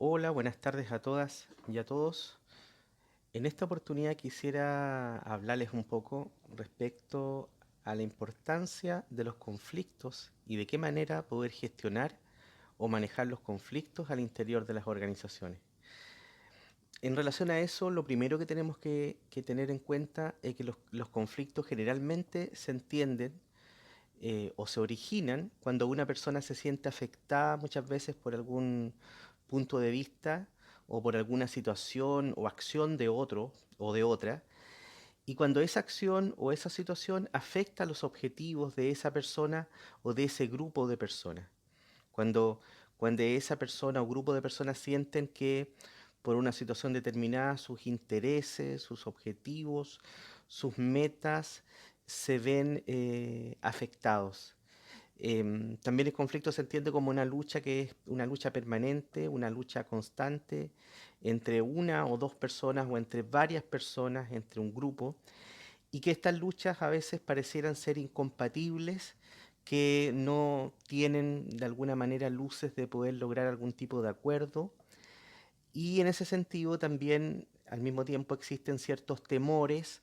Hola, buenas tardes a todas y a todos. En esta oportunidad quisiera hablarles un poco respecto a la importancia de los conflictos y de qué manera poder gestionar o manejar los conflictos al interior de las organizaciones. En relación a eso, lo primero que tenemos que tener en cuenta es que los conflictos generalmente se entienden o se originan cuando una persona se siente afectada muchas veces por algún punto de vista o por alguna situación o acción de otro o de otra, y cuando esa acción o esa situación afecta los objetivos de esa persona o de ese grupo de personas. Cuando, cuando esa persona o grupo de personas sienten que por una situación determinada sus intereses, sus objetivos, sus metas se ven afectados. También el conflicto se entiende como una lucha que es una lucha permanente, una lucha constante entre una o dos personas o entre varias personas, entre un grupo, y que estas luchas a veces parecieran ser incompatibles, que no tienen de alguna manera luces de poder lograr algún tipo de acuerdo. Y en ese sentido también al mismo tiempo existen ciertos temores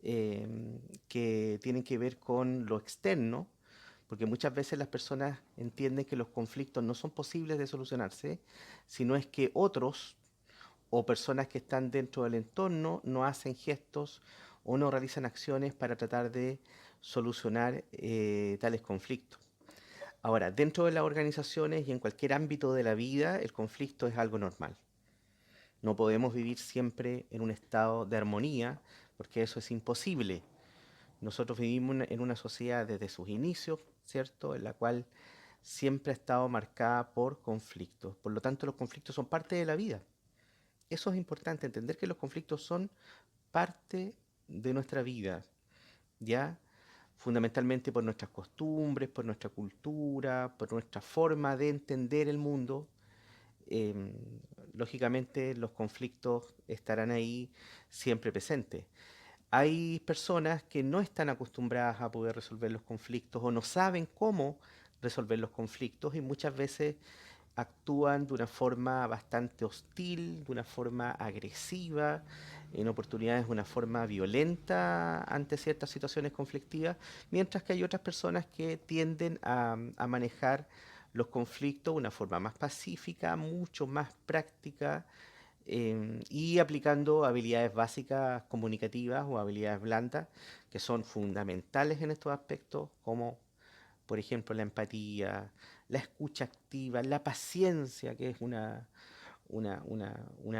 que tienen que ver con lo externo, porque muchas veces las personas entienden que los conflictos no son posibles de solucionarse, sino es que otros o personas que están dentro del entorno no hacen gestos o no realizan acciones para tratar de solucionar tales conflictos. Ahora, dentro de las organizaciones y en cualquier ámbito de la vida, el conflicto es algo normal. No podemos vivir siempre en un estado de armonía, porque eso es imposible. Nosotros vivimos en una sociedad desde sus inicios, ¿cierto? En la cual siempre ha estado marcada por conflictos. Por lo tanto, los conflictos son parte de la vida. Eso es importante, entender que los conflictos son parte de nuestra vida, ¿ya? Fundamentalmente por nuestras costumbres, por nuestra cultura, por nuestra forma de entender el mundo. Em, Lógicamente los conflictos estarán ahí siempre presentes. Hay personas que no están acostumbradas a poder resolver los conflictos o no saben cómo resolver los conflictos y muchas veces actúan de una forma bastante hostil, de una forma agresiva, en oportunidades de una forma violenta ante ciertas situaciones conflictivas, mientras que hay otras personas que tienden a manejar los conflictos de una forma más pacífica, mucho más práctica, y aplicando habilidades básicas comunicativas o habilidades blandas que son fundamentales en estos aspectos, como por ejemplo la empatía, la escucha activa, la paciencia, que es una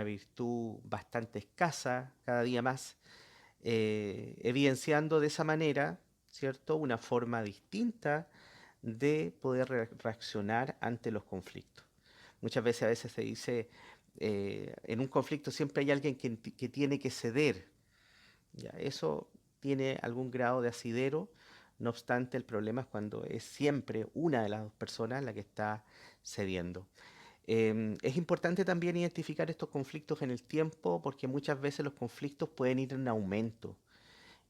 virtud bastante escasa cada día más, evidenciando de esa manera, ¿cierto?, una forma distinta de poder reaccionar ante los conflictos. Muchas veces a veces se dice, en un conflicto siempre hay alguien que tiene que ceder. Ya, eso tiene algún grado de asidero, no obstante el problema es cuando es siempre una de las dos personas la que está cediendo. Es importante también identificar estos conflictos en el tiempo porque muchas veces los conflictos pueden ir en aumento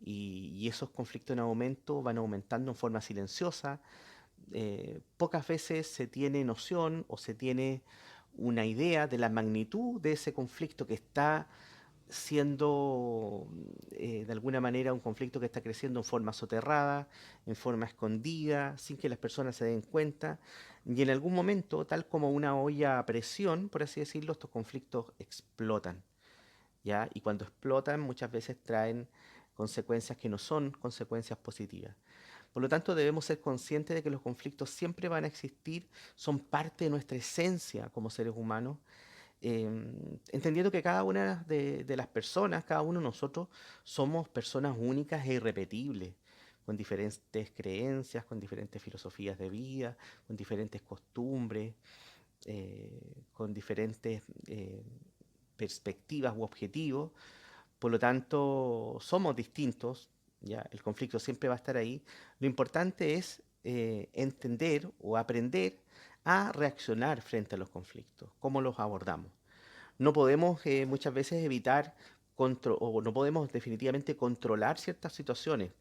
y esos conflictos en aumento van aumentando en forma silenciosa. Pocas veces se tiene noción o se tiene una idea de la magnitud de ese conflicto que está siendo de alguna manera un conflicto que está creciendo en forma soterrada, en forma escondida, sin que las personas se den cuenta. Y en algún momento, tal como una olla a presión, por así decirlo, estos conflictos explotan, ¿ya? Y cuando explotan muchas veces traen consecuencias que no son consecuencias positivas. Por lo tanto, debemos ser conscientes de que los conflictos siempre van a existir, son parte de nuestra esencia como seres humanos, entendiendo que cada una de las personas, cada uno de nosotros, somos personas únicas e irrepetibles, con diferentes creencias, con diferentes filosofías de vida, con diferentes costumbres, con diferentes perspectivas u objetivos. Por lo tanto, somos distintos, ¿ya? El conflicto siempre va a estar ahí. Lo importante es entender o aprender a reaccionar frente a los conflictos, cómo los abordamos. No podemos muchas veces evitar o no podemos definitivamente controlar ciertas situaciones.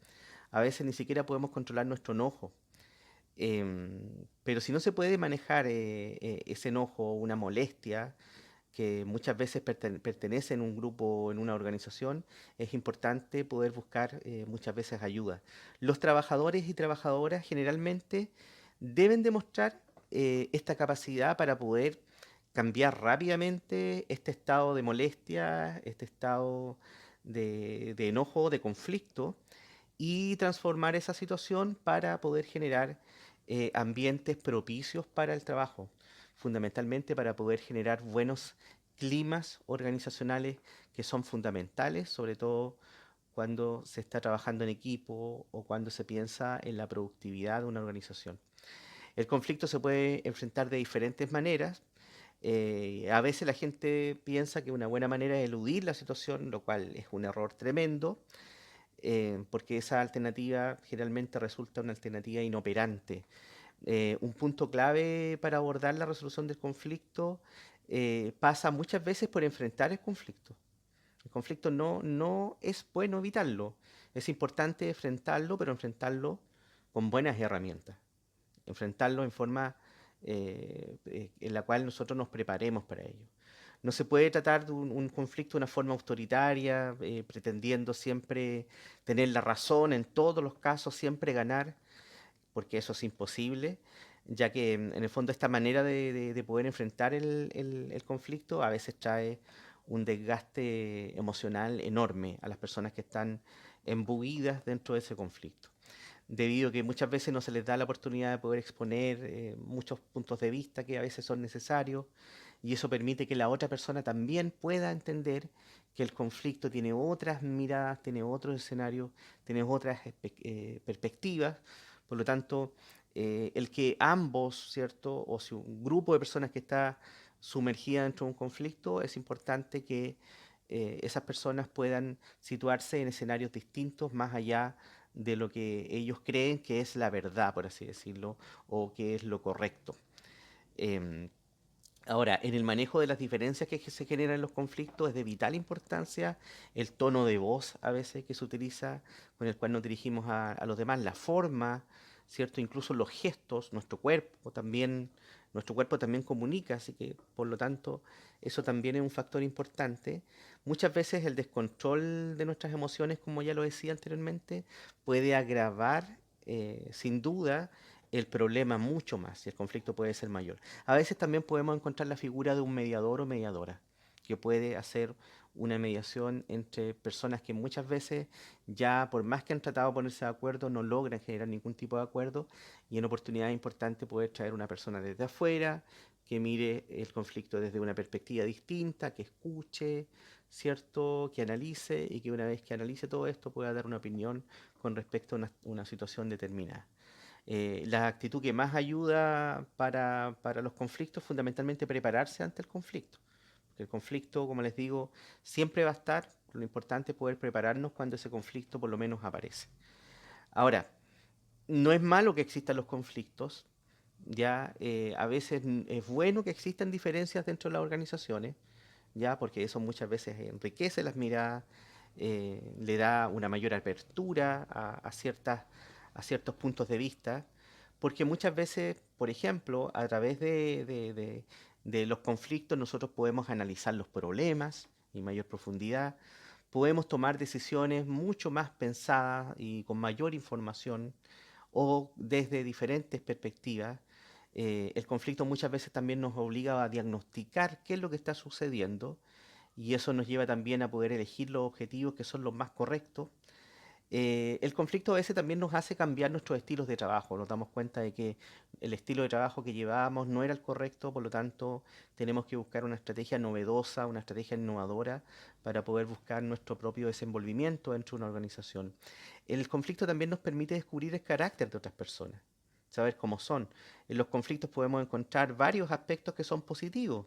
A veces ni siquiera podemos controlar nuestro enojo. Pero si no se puede manejar ese enojo o una molestia, que muchas veces pertenecen a un grupo, en una organización, es importante poder buscar muchas veces ayuda. Los trabajadores y trabajadoras generalmente deben demostrar esta capacidad para poder cambiar rápidamente este estado de molestia, este estado de enojo, de conflicto, y transformar esa situación para poder generar ambientes propicios para el trabajo, fundamentalmente para poder generar buenos climas organizacionales que son fundamentales, sobre todo cuando se está trabajando en equipo o cuando se piensa en la productividad de una organización. El conflicto se puede enfrentar de diferentes maneras. A veces la gente piensa que una buena manera es eludir la situación, lo cual es un error tremendo, porque esa alternativa generalmente resulta una alternativa inoperante. Un punto clave para abordar la resolución del conflicto pasa muchas veces por enfrentar el conflicto. El conflicto no es bueno evitarlo. Es importante enfrentarlo, pero enfrentarlo con buenas herramientas. Enfrentarlo en forma en la cual nosotros nos preparemos para ello. No se puede tratar de un conflicto de una forma autoritaria, pretendiendo siempre tener la razón en todos los casos, siempre ganar, porque eso es imposible, ya que en el fondo esta manera de poder enfrentar el conflicto a veces trae un desgaste emocional enorme a las personas que están embuidas dentro de ese conflicto, debido a que muchas veces no se les da la oportunidad de poder exponer muchos puntos de vista que a veces son necesarios, y eso permite que la otra persona también pueda entender que el conflicto tiene otras miradas, tiene otros escenarios, tiene otras perspectivas. Por lo tanto, el que ambos, ¿cierto? O si un grupo de personas que está sumergida dentro de un conflicto, es importante que esas personas puedan situarse en escenarios distintos más allá de lo que ellos creen que es la verdad, por así decirlo, o que es lo correcto. Em, Ahora, en el manejo de las diferencias que se generan en los conflictos es de vital importancia el tono de voz a veces que se utiliza, con el cual nos dirigimos a los demás, la forma, ¿cierto? Incluso los gestos, nuestro cuerpo también comunica, así que por lo tanto eso también es un factor importante. Muchas veces el descontrol de nuestras emociones, como ya lo decía anteriormente, puede agravar sin duda el problema mucho más y el conflicto puede ser mayor. A veces también podemos encontrar la figura de un mediador o mediadora, que puede hacer una mediación entre personas que muchas veces ya por más que han tratado de ponerse de acuerdo no logran generar ningún tipo de acuerdo, y en oportunidades importantes poder traer una persona desde afuera que mire el conflicto desde una perspectiva distinta, que escuche, ¿cierto? Que analice, y que una vez que analice todo esto pueda dar una opinión con respecto a una situación determinada. La actitud que más ayuda para los conflictos es fundamentalmente prepararse ante el conflicto. Porque el conflicto, como les digo, siempre va a estar. Lo importante es poder prepararnos cuando ese conflicto por lo menos aparece. Ahora, no es malo que existan los conflictos, ya a veces es bueno que existan diferencias dentro de las organizaciones, ya porque eso muchas veces enriquece las miradas, le da una mayor apertura a ciertos puntos de vista, porque muchas veces, por ejemplo, a través de los conflictos nosotros podemos analizar los problemas en mayor profundidad, podemos tomar decisiones mucho más pensadas y con mayor información o desde diferentes perspectivas. El conflicto muchas veces también nos obliga a diagnosticar qué es lo que está sucediendo, y eso nos lleva también a poder elegir los objetivos que son los más correctos. El conflicto a veces también nos hace cambiar nuestros estilos de trabajo. Nos damos cuenta de que el estilo de trabajo que llevábamos no era el correcto, por lo tanto tenemos que buscar una estrategia novedosa, una estrategia innovadora para poder buscar nuestro propio desenvolvimiento dentro de una organización. El conflicto también nos permite descubrir el carácter de otras personas, saber cómo son. En los conflictos podemos encontrar varios aspectos que son positivos,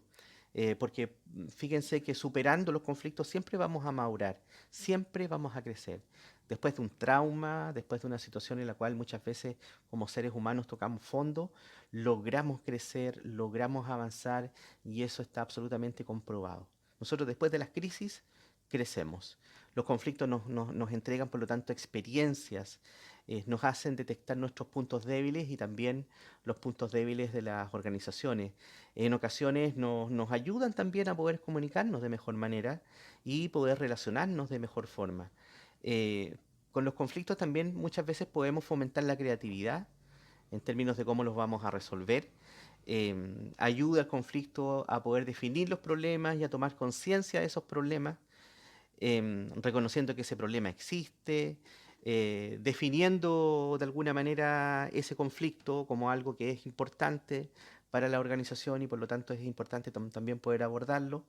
porque fíjense que superando los conflictos siempre vamos a madurar, siempre vamos a crecer. Después de un trauma, después de una situación en la cual muchas veces como seres humanos tocamos fondo, logramos crecer, logramos avanzar, y eso está absolutamente comprobado. Nosotros después de las crisis crecemos. Los conflictos nos entregan, por lo tanto, experiencias, nos hacen detectar nuestros puntos débiles y también los puntos débiles de las organizaciones. En ocasiones nos ayudan también a poder comunicarnos de mejor manera y poder relacionarnos de mejor forma. Eh, con los conflictos también muchas veces podemos fomentar la creatividad en términos de cómo los vamos a resolver. Ayuda al conflicto a poder definir los problemas y a tomar conciencia de esos problemas, reconociendo que ese problema existe, definiendo de alguna manera ese conflicto como algo que es importante para la organización y por lo tanto es importante también poder abordarlo.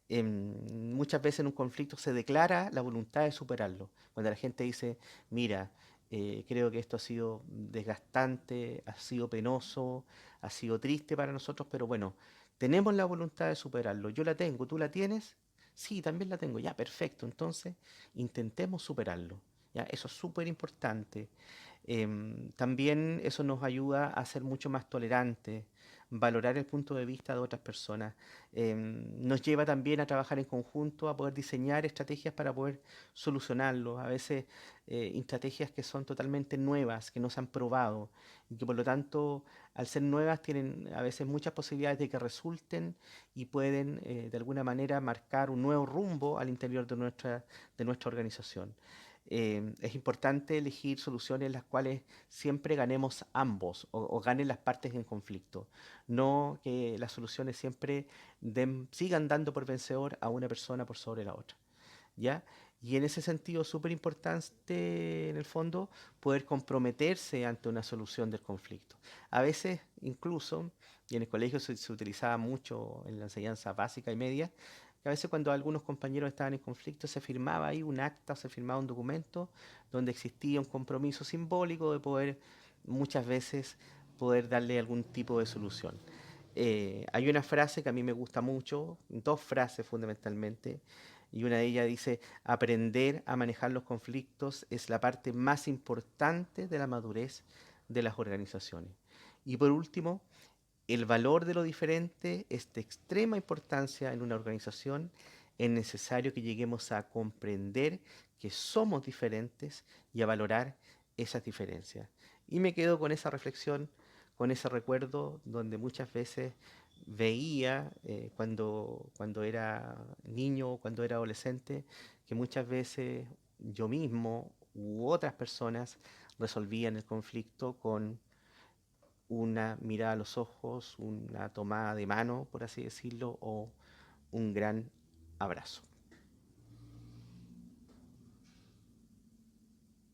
Muchas veces en un conflicto se declara la voluntad de superarlo. Cuando la gente dice, mira, creo que esto ha sido desgastante, ha sido penoso, ha sido triste para nosotros, pero bueno, tenemos la voluntad de superarlo. Yo la tengo, ¿tú la tienes? Sí, también la tengo. Ya, perfecto. Entonces, intentemos superarlo. Ya, eso es súper importante. También eso nos ayuda a ser mucho más tolerantes, valorar el punto de vista de otras personas. Nos lleva también a trabajar en conjunto, a poder diseñar estrategias para poder solucionarlo. A veces estrategias que son totalmente nuevas, que no se han probado y que por lo tanto, al ser nuevas, tienen a veces muchas posibilidades de que resulten y pueden de alguna manera marcar un nuevo rumbo al interior de nuestra organización. Es importante elegir soluciones en las cuales siempre ganemos ambos o ganen las partes en conflicto. No que las soluciones siempre sigan dando por vencedor a una persona por sobre la otra. ¿Ya? Y en ese sentido, súper importante en el fondo poder comprometerse ante una solución del conflicto. A veces, incluso, y en el colegio se utilizaba mucho en la enseñanza básica y media, que a veces cuando algunos compañeros estaban en conflicto se firmaba ahí un acta, se firmaba un documento donde existía un compromiso simbólico de poder muchas veces poder darle algún tipo de solución. Hay una frase que a mí me gusta mucho, dos frases fundamentalmente, y una de ellas dice, aprender a manejar los conflictos es la parte más importante de la madurez de las organizaciones. Y por último, el valor de lo diferente es de extrema importancia en una organización. Es necesario que lleguemos a comprender que somos diferentes y a valorar esas diferencias. Y me quedo con esa reflexión, con ese recuerdo donde muchas veces veía cuando era niño o cuando era adolescente que muchas veces yo mismo u otras personas resolvían el conflicto con una mirada a los ojos, una tomada de mano, por así decirlo, o un gran abrazo.